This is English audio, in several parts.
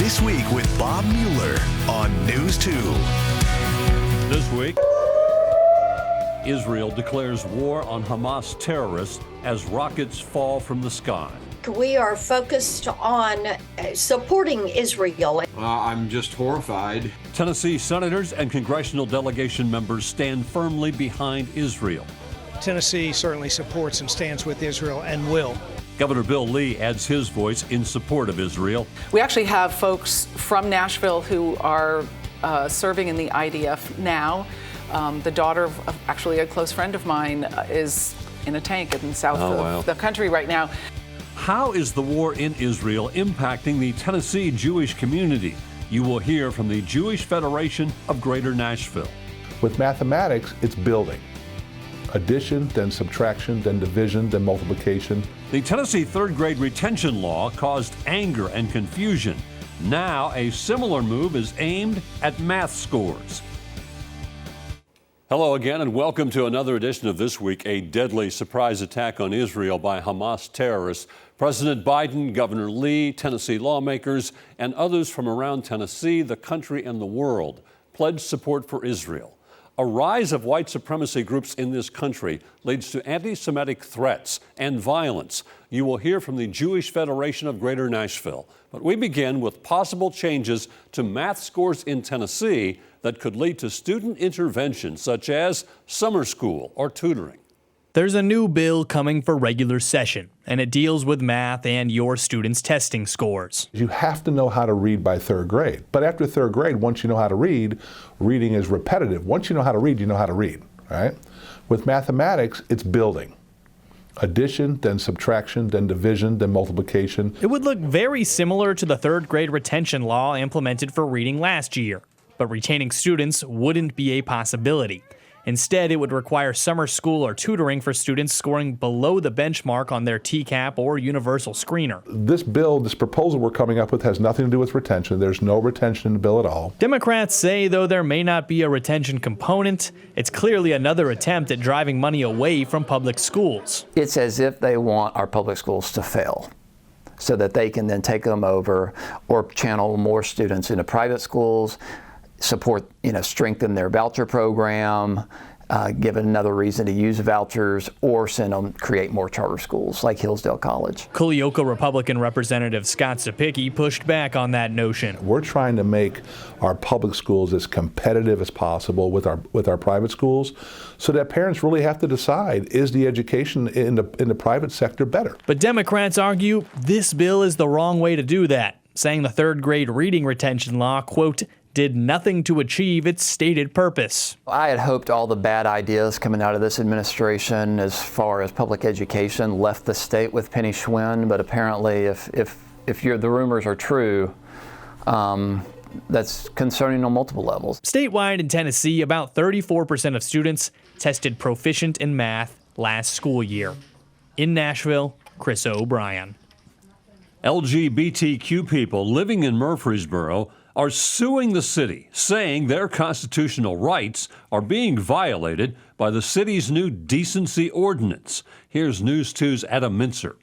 This Week with Bob Mueller on News 2. This week, Israel declares war on Hamas terrorists as rockets fall from the sky. We are focused on supporting Israel. I'm just horrified. Tennessee senators and congressional delegation members stand firmly behind Israel. Tennessee certainly supports and stands with Israel and will. Governor Bill Lee adds his voice in support of Israel. We actually have folks from Nashville who are serving in the IDF now. The daughter of actually a close friend of mine is in a tank in the south of the country right now. How is the war in Israel impacting the Tennessee Jewish community? You will hear from the Jewish Federation of Greater Nashville. With mathematics, it's building. Addition, then subtraction, then division, then multiplication. The Tennessee third grade retention law caused anger and confusion. Now a similar move is aimed at math scores. Hello again and welcome to another edition of This Week. A deadly surprise attack on Israel by Hamas terrorists. President Biden, Governor Lee, Tennessee lawmakers, and others from around Tennessee, the country, and the world pledged support for Israel. A rise of white supremacy groups in this country leads to anti-Semitic threats and violence. You will hear from the Jewish Federation of Greater Nashville. But we begin with possible changes to math scores in Tennessee that could lead to student intervention, such as summer school or tutoring. There's a new bill coming for regular session, and it deals with math and your students' testing scores. You have to know how to read by third grade. But after third grade, once you know how to read, reading is repetitive. Once you know how to read, you know how to read, right? With mathematics, it's building. Addition, then subtraction, then division, then multiplication. It would look very similar to the third grade retention law implemented for reading last year, but retaining students wouldn't be a possibility. Instead, it would require summer school or tutoring for students scoring below the benchmark on their TCAP or universal screener. This proposal we're coming up with has nothing to do with retention. There's no retention in the bill at all. Democrats say though there may not be a retention component, it's clearly another attempt at driving money away from public schools. It's as if they want our public schools to fail, so that they can then take them over or channel more students into private schools, support, strengthen their voucher program, give it another reason to use vouchers, or create more charter schools like Hillsdale College. Culleoka Republican Representative Scott Sapicki pushed back on that notion. We're trying to make our public schools as competitive as possible with our private schools, so that parents really have to decide, is the education in the private sector better? But Democrats argue this bill is the wrong way to do that, saying the third grade reading retention law, quote, did nothing to achieve its stated purpose. I had hoped all the bad ideas coming out of this administration as far as public education left the state with Penny Schwinn, but apparently if the rumors are true, that's concerning on multiple levels. Statewide in Tennessee, about 34% of students tested proficient in math last school year. In Nashville, Chris O'Brien. LGBTQ people living in Murfreesboro are suing the city, saying their constitutional rights are being violated by the city's new decency ordinance. Here's News 2's Adam Mintzer.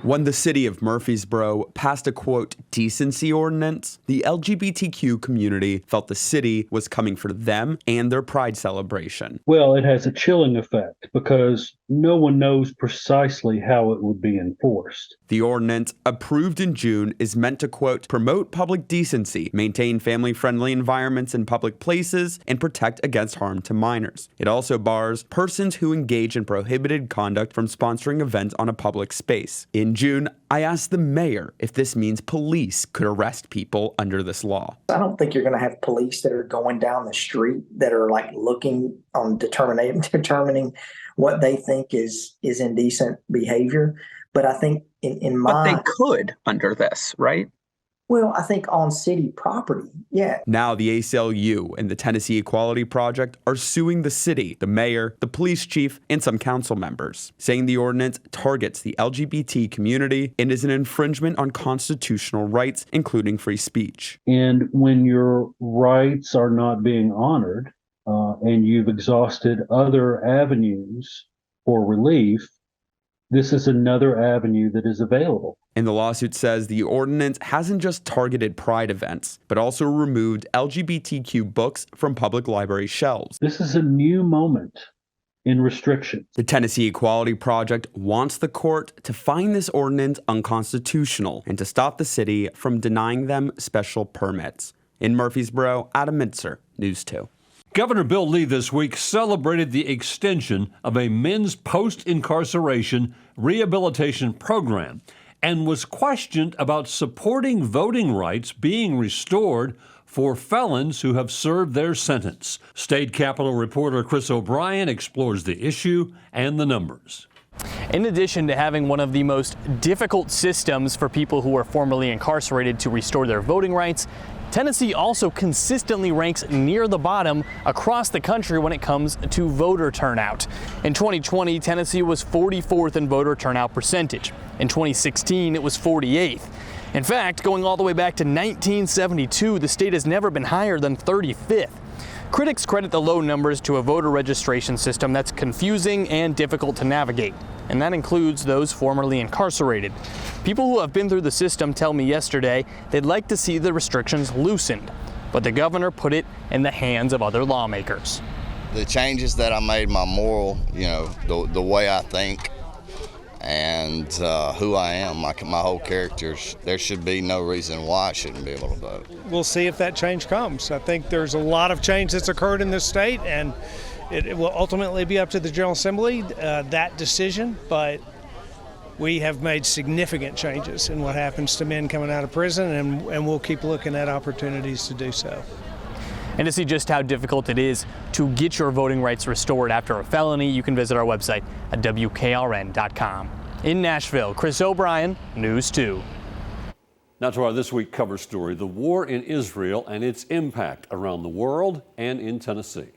When the city of Murfreesboro passed a, quote, decency ordinance, the LGBTQ community felt the city was coming for them and their pride celebration. Well, it has a chilling effect because no one knows precisely how it would be enforced. The ordinance, approved in June, is meant to, quote, promote public decency, maintain family-friendly environments in public places, and protect against harm to minors. It also bars persons who engage in prohibited conduct from sponsoring events on a public space. In June, I asked the mayor if this means police could arrest people under this law. I don't think you're going to have police that are going down the street that are like looking on determining what they think is indecent behavior. But I think But they could under this, right? Well, I think on city property, yeah. Now the ACLU and the Tennessee Equality Project are suing the city, the mayor, the police chief, and some council members, saying the ordinance targets the LGBT community and is an infringement on constitutional rights, including free speech. And when your rights are not being honored, and you've exhausted other avenues for relief, this is another avenue that is available. And the lawsuit says the ordinance hasn't just targeted pride events, but also removed LGBTQ books from public library shelves. This is a new moment in restrictions. The Tennessee Equality Project wants the court to find this ordinance unconstitutional and to stop the city from denying them special permits. In Murfreesboro, Adam Mintzer, News 2. Governor Bill Lee this week celebrated the extension of a men's post-incarceration rehabilitation program and was questioned about supporting voting rights being restored for felons who have served their sentence. State Capitol reporter Chris O'Brien explores the issue and the numbers. In addition to having one of the most difficult systems for people who are formerly incarcerated to restore their voting rights, Tennessee also consistently ranks near the bottom across the country when it comes to voter turnout. In 2020, Tennessee was 44th in voter turnout percentage. In 2016, it was 48th. In fact, going all the way back to 1972, the state has never been higher than 35th. Critics credit the low numbers to a voter registration system that's confusing and difficult to navigate, and that includes those formerly incarcerated. People who have been through the system tell me yesterday they'd like to see the restrictions loosened, but the governor put it in the hands of other lawmakers. The changes that I made, my moral, the way I think and who I am, my whole character, there should be no reason why I shouldn't be able to vote. We'll see if that change comes. I think there's a lot of change that's occurred in this state, and it will ultimately be up to the General Assembly, that decision, but we have made significant changes in what happens to men coming out of prison, and we'll keep looking at opportunities to do so. And to see just how difficult it is to get your voting rights restored after a felony, you can visit our website at WKRN.com. In Nashville, Chris O'Brien, News 2. Now to our This Week cover story, the war in Israel and its impact around the world and in Tennessee.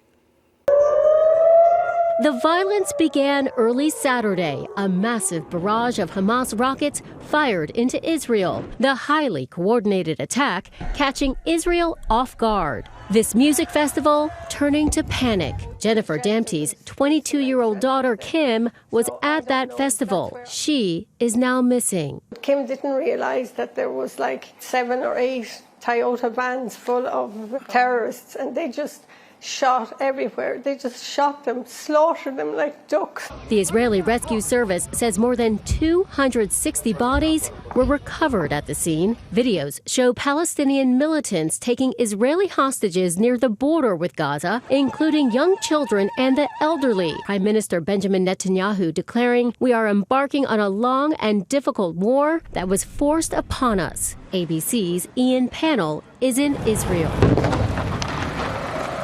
The violence began early Saturday, a massive barrage of Hamas rockets fired into Israel. The highly coordinated attack catching Israel off guard. This music festival turning to panic. Jennifer Damte's 22-year-old daughter, Kim, was at that festival. She is now missing. Kim didn't realize that there was like 7 or 8 Toyota vans full of terrorists, and they just shot everywhere. They just shot them, slaughtered them like ducks. The Israeli Rescue Service says more than 260 bodies were recovered at the scene. Videos show Palestinian militants taking Israeli hostages near the border with Gaza, including young children and the elderly. Prime Minister Benjamin Netanyahu declaring, "We are embarking on a long and difficult war that was forced upon us." ABC's Ian Pannell is in Israel.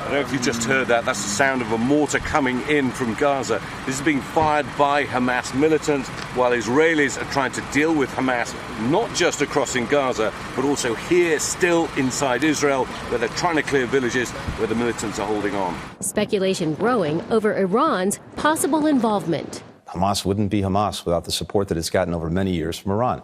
I don't know if you just heard that. That's the sound of a mortar coming in from Gaza. This is being fired by Hamas militants while Israelis are trying to deal with Hamas, not just across in Gaza, but also here, still inside Israel, where they're trying to clear villages where the militants are holding on. Speculation growing over Iran's possible involvement. Hamas wouldn't be Hamas without the support that it's gotten over many years from Iran.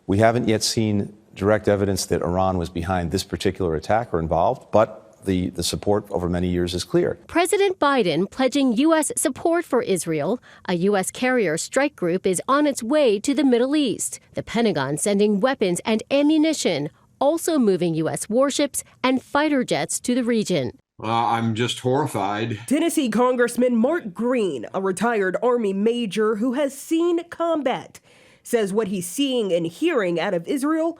We haven't yet seen direct evidence that Iran was behind this particular attack or involved, but the support over many years is clear. President Biden pledging U.S. support for Israel. A U.S. carrier strike group is on its way to the Middle East. The Pentagon sending weapons and ammunition, also moving U.S. warships and fighter jets to the region. I'm just horrified. Tennessee Congressman Mark Green, a retired Army major who has seen combat, says what he's seeing and hearing out of Israel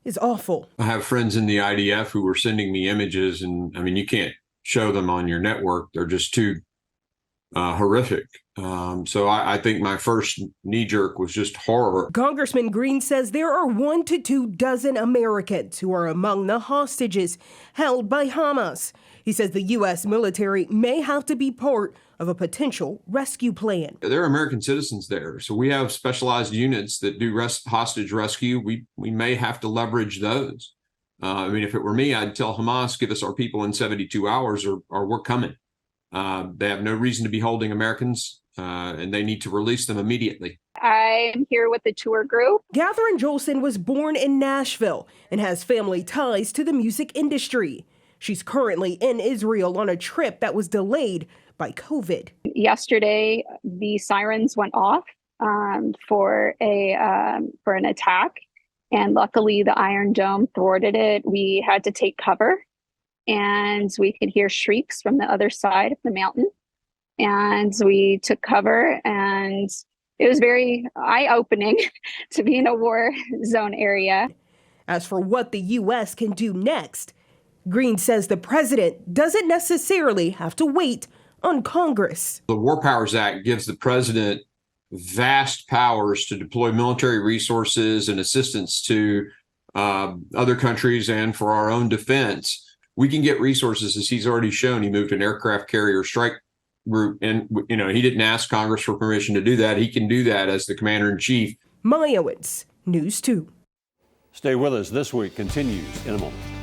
is awful. I have friends in the IDF who were sending me images, and I mean, you can't show them on your network. They're just too horrific. So I think my first knee jerk was just horror. Congressman Green says there are 1 to 2 dozen Americans who are among the hostages held by Hamas. He says the U.S. military may have to be part of a potential rescue plan. There are American citizens there, so we have specialized units that do hostage rescue. We may have to leverage those. I mean, if it were me, I'd tell Hamas, give us our people in 72 hours or we're coming. They have no reason to be holding Americans, and they need to release them immediately. I'm here with the tour group. Catherine Jolson was born in Nashville and has family ties to the music industry. She's currently in Israel on a trip that was delayed by COVID. Yesterday, the sirens went off for an attack, and luckily the Iron Dome thwarted it. We had to take cover, and we could hear shrieks from the other side of the mountain, and we took cover, and it was very eye-opening to be in a war zone area. As for what the U.S. can do next, Green says the president doesn't necessarily have to wait on Congress. The War Powers Act gives the president vast powers to deploy military resources and assistance to other countries and for our own defense. We can get resources, as he's already shown. He moved an aircraft carrier strike group, and he didn't ask Congress for permission to do that. He can do that as the commander-in-chief. Maya Owens, News 2. Stay with us. This Week continues in a moment.